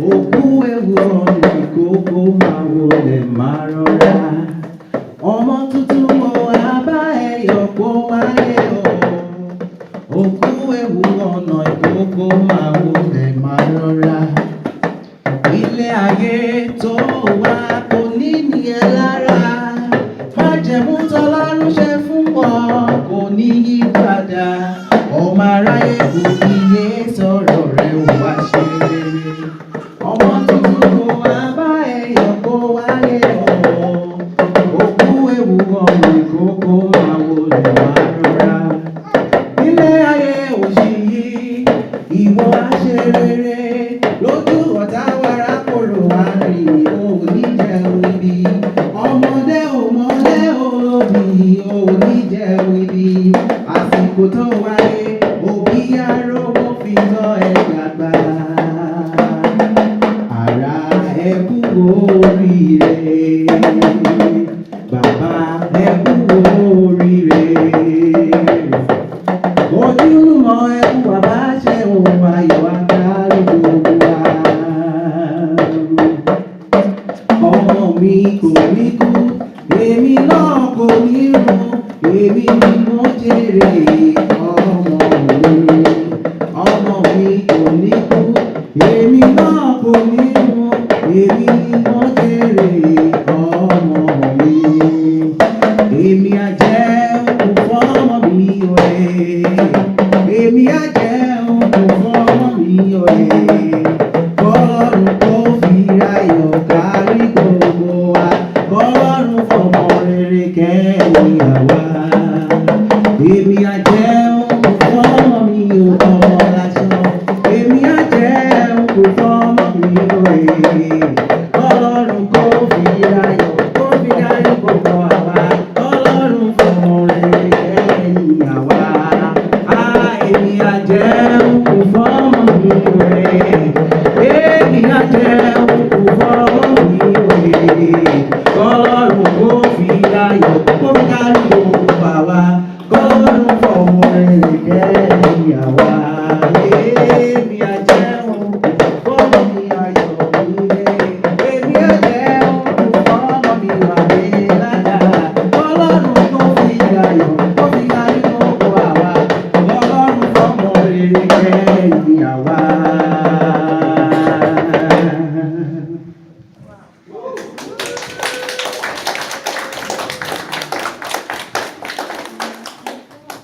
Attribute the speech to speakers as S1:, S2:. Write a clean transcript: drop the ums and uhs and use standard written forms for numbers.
S1: òkú ewu ọ̀nà ìkókó máa wọlé máa rọra. Ọmọ tuntun mo wá bá ẹyọ kó wáyé o. Òkú ewu ọ̀nà ìkókó máa wọlé máa rọra. Ilé ayé tó wá kò ní ní ẹ lára. Májẹ̀mú tọ́lárún ṣe fún wọn kò ní yí padà.